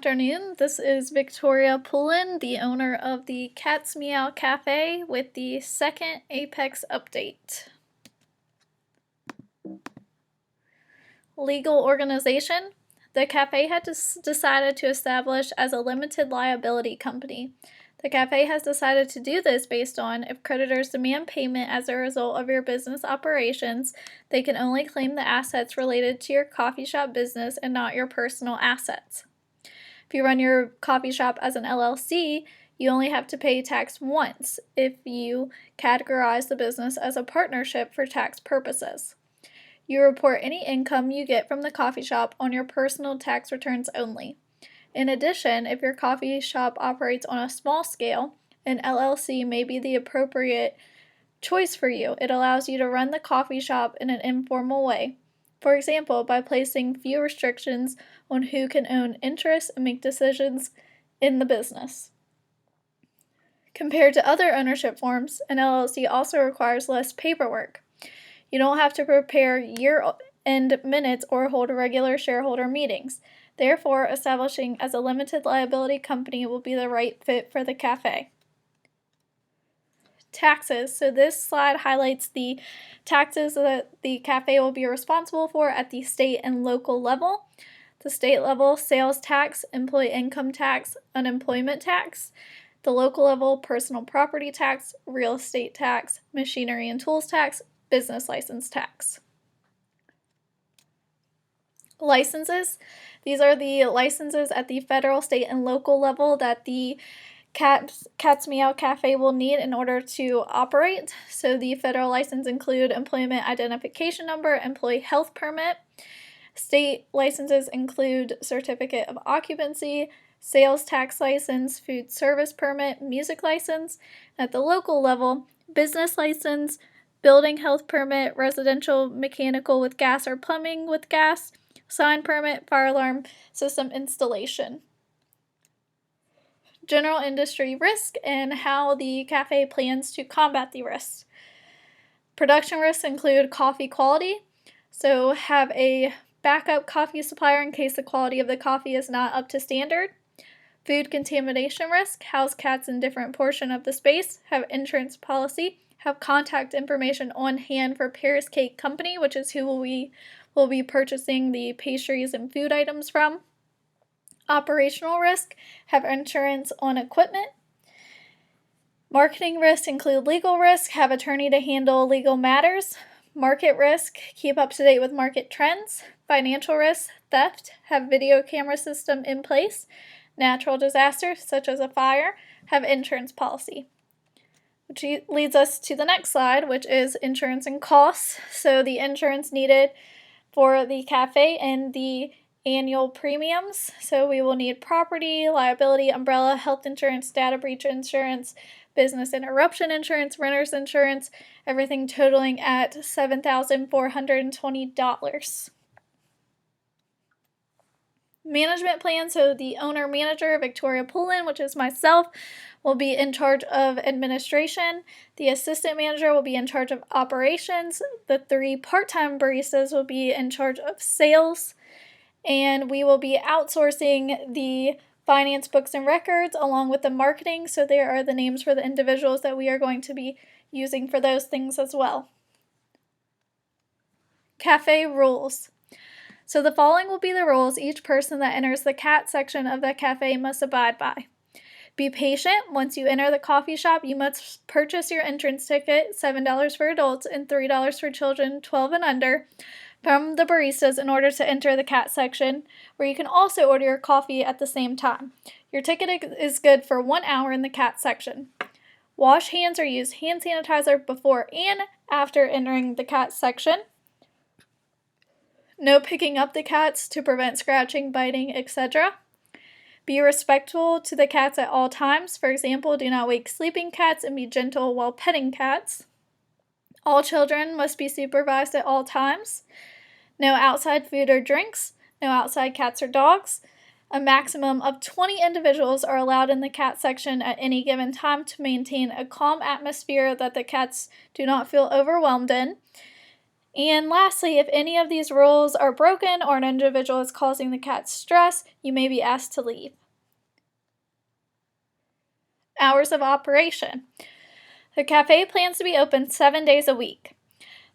afternoon. This is Victoria Pullen, the owner of the Cat's Meow Cafe, with the second Apex update. Legal organization. The cafe had decided to establish as a limited liability company. The cafe has decided to do this based on if creditors demand payment as a result of your business operations, they can only claim the assets related to your coffee shop business and not your personal assets. If you run your coffee shop as an LLC, you only have to pay tax once if you categorize the business as a partnership for tax purposes. You report any income you get from the coffee shop on your personal tax returns only. In addition, if your coffee shop operates on a small scale, an LLC may be the appropriate choice for you. It allows you to run the coffee shop in an informal way. For example, by placing few restrictions on who can own interests and make decisions in the business. Compared to other ownership forms, an LLC also requires less paperwork. You don't have to prepare year-end minutes or hold regular shareholder meetings. Therefore, establishing as a limited liability company will be the right fit for the cafe. Taxes. So this slide highlights the taxes that the cafe will be responsible for at the state and local level. The state level, sales tax, employee income tax, unemployment tax. The local level, personal property tax, real estate tax, machinery and tools tax, business license tax. Licenses. These are the licenses at the federal, state, and local level that the Cat's Meow Cafe will need in order to operate. So the federal license include Employment Identification Number, Employee Health Permit. State licenses include Certificate of Occupancy, Sales Tax License, Food Service Permit, Music License. At the local level, Business License, Building Health Permit, Residential Mechanical with Gas or Plumbing with Gas, Sign Permit, Fire Alarm System Installation. General industry risk and how the cafe plans to combat the risks. Production risks include coffee quality, so have a backup coffee supplier in case the quality of the coffee is not up to standard. Food contamination risk, house cats in different portion of the space, have insurance policy, have contact information on hand for Paris Cake Company, which is who we will be purchasing the pastries and food items from. Operational risk, have insurance on equipment. Marketing risks include legal risk, have attorney to handle legal matters. Market risk, keep up to date with market trends. Financial risk, theft, have video camera system in place. Natural disasters, such as a fire, have insurance policy. Which leads us to the next slide, which is insurance and costs. So the insurance needed for the cafe and the annual premiums. So we will need property, liability, umbrella, health insurance, data breach insurance, business interruption insurance, renter's insurance, everything totaling at $7,420. Management plan, so the owner-manager, Victoria Pullen, which is myself, will be in charge of administration. The assistant manager will be in charge of operations. The 3 part-time baristas will be in charge of sales. And we will be outsourcing the finance books and records along with the marketing. So there are the names for the individuals that we are going to be using for those things as well. Cafe rules. So the following will be the rules each person that enters the cat section of the cafe must abide by. Be patient. Once you enter the coffee shop, you must purchase your entrance ticket, $7 for adults and $3 for children 12 and under, from the baristas in order to enter the cat section, where you can also order your coffee at the same time. Your ticket is good for 1 hour in the cat section. Wash hands or use hand sanitizer before and after entering the cat section. No picking up the cats to prevent scratching, biting, etc. Be respectful to the cats at all times. For example, do not wake sleeping cats and be gentle while petting cats. All children must be supervised at all times. No outside food or drinks. No outside cats or dogs. A maximum of 20 individuals are allowed in the cat section at any given time to maintain a calm atmosphere that the cats do not feel overwhelmed in. And lastly, if any of these rules are broken or an individual is causing the cat stress, you may be asked to leave. Hours of operation. The cafe plans to be open 7 days a week.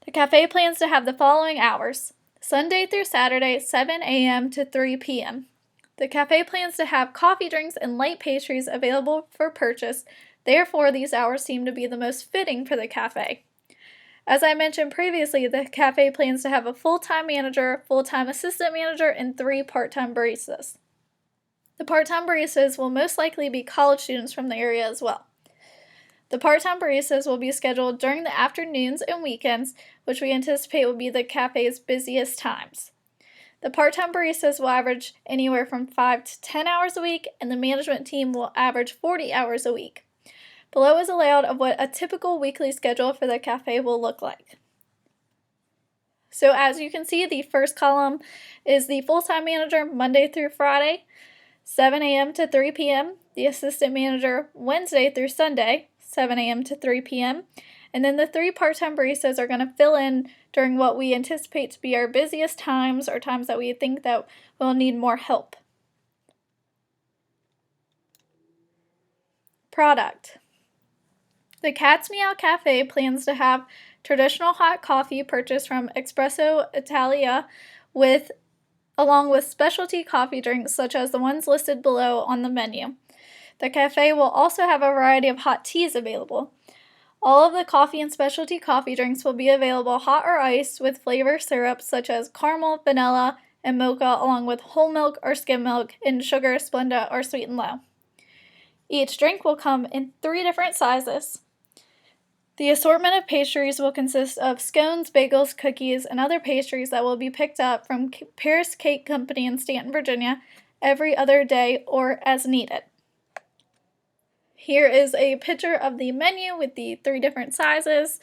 The cafe plans to have the following hours: Sunday through Saturday, 7 a.m. to 3 p.m. The cafe plans to have coffee, drinks, and light pastries available for purchase. Therefore, these hours seem to be the most fitting for the cafe. As I mentioned previously, the cafe plans to have a full-time manager, full-time assistant manager, and 3 part-time baristas. The part-time baristas will most likely be college students from the area as well. The part-time baristas will be scheduled during the afternoons and weekends, which we anticipate will be the cafe's busiest times. The part-time baristas will average anywhere from 5 to 10 hours a week, and the management team will average 40 hours a week. Below is a layout of what a typical weekly schedule for the cafe will look like. So as you can see, the first column is the full-time manager Monday through Friday, 7 a.m. to 3 p.m., the assistant manager Wednesday through Sunday, 7 a.m. to 3 p.m., and then the 3 part-time baristas are going to fill in during what we anticipate to be our busiest times or times that we think that we'll need more help. Product. The Cat's Meow Cafe plans to have traditional hot coffee purchased from Espresso Italia along with specialty coffee drinks such as the ones listed below on the menu. The cafe will also have a variety of hot teas available. All of the coffee and specialty coffee drinks will be available hot or iced with flavor syrups such as caramel, vanilla, and mocha, along with whole milk or skim milk and sugar, Splenda, or sweet and low. Each drink will come in 3 different sizes. The assortment of pastries will consist of scones, bagels, cookies, and other pastries that will be picked up from Paris Cake Company in Stanton, Virginia, every other day or as needed. Here is a picture of the menu with the 3 different sizes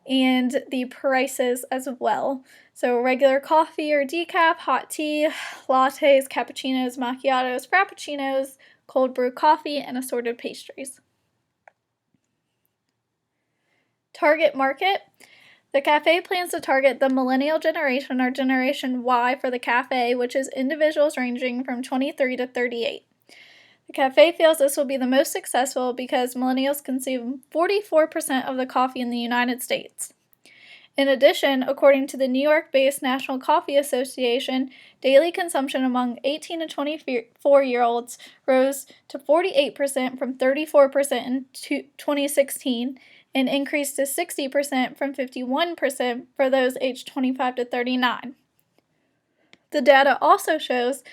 and the prices as well. So regular coffee or decaf, hot tea, lattes, cappuccinos, macchiatos, frappuccinos, cold brew coffee, and assorted pastries. Target market. The cafe plans to target the millennial generation or Generation Y for the cafe, which is individuals ranging from 23 to 38. The cafe feels this will be the most successful because millennials consume 44% of the coffee in the United States. In addition, according to the New York-based National Coffee Association, daily consumption among 18 to 24-year-olds rose to 48% from 34% in 2016 and increased to 60% from 51% for those aged 25 to 39. The data also shows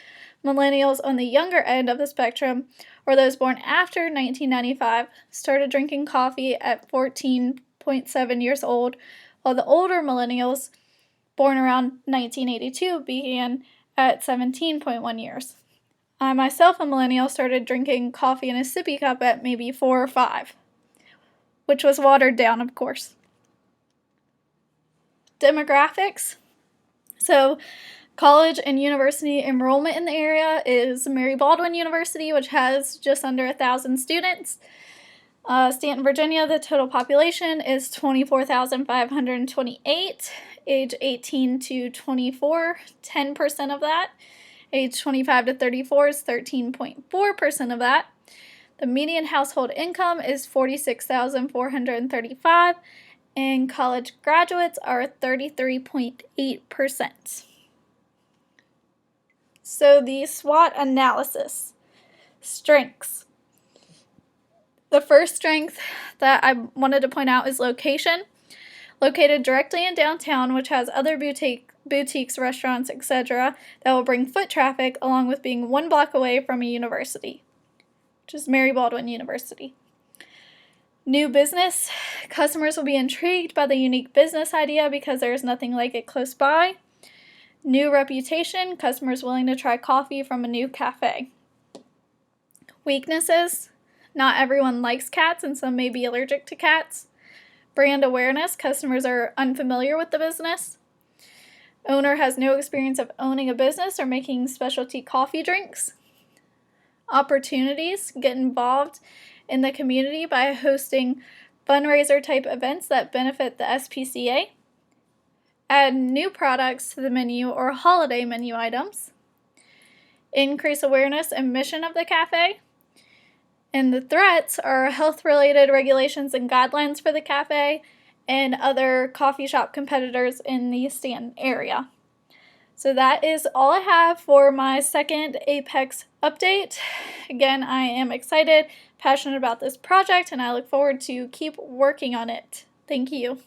millennials on the younger end of the spectrum, or those born after 1995, started drinking coffee at 14.7 years old, while the older millennials, born around 1982, began at 17.1 years. I myself, a millennial, started drinking coffee in a sippy cup at maybe 4 or 5, which was watered down, of course. Demographics. So, college and university enrollment in the area is Mary Baldwin University, which has just under 1,000 students. Stanton, Virginia, the total population is 24,528. Age 18 to 24, 10% of that. Age 25 to 34 is 13.4% of that. The median household income is $46,435, and college graduates are 33.8%. So the SWOT analysis. Strengths. The first strength that I wanted to point out is location. Located directly in downtown, which has other boutiques, restaurants, etc., that will bring foot traffic, along with being 1 block away from a university, which is Mary Baldwin University. New business. Customers will be intrigued by the unique business idea because there is nothing like it close by. New reputation. Customers willing to try coffee from a new cafe. Weaknesses. Not everyone likes cats, and some may be allergic to cats. Brand awareness. Customers are unfamiliar with the business. Owner has no experience of owning a business or making specialty coffee drinks. Opportunities. Get involved in the community by hosting fundraiser type events that benefit the SPCA. add new products to the menu or holiday menu items, increase awareness and mission of the cafe, and the threats are health-related regulations and guidelines for the cafe and other coffee shop competitors in the Stanton area. So that is all I have for my second Apex update. Again, I am excited, passionate about this project, and I look forward to keep working on it. Thank you.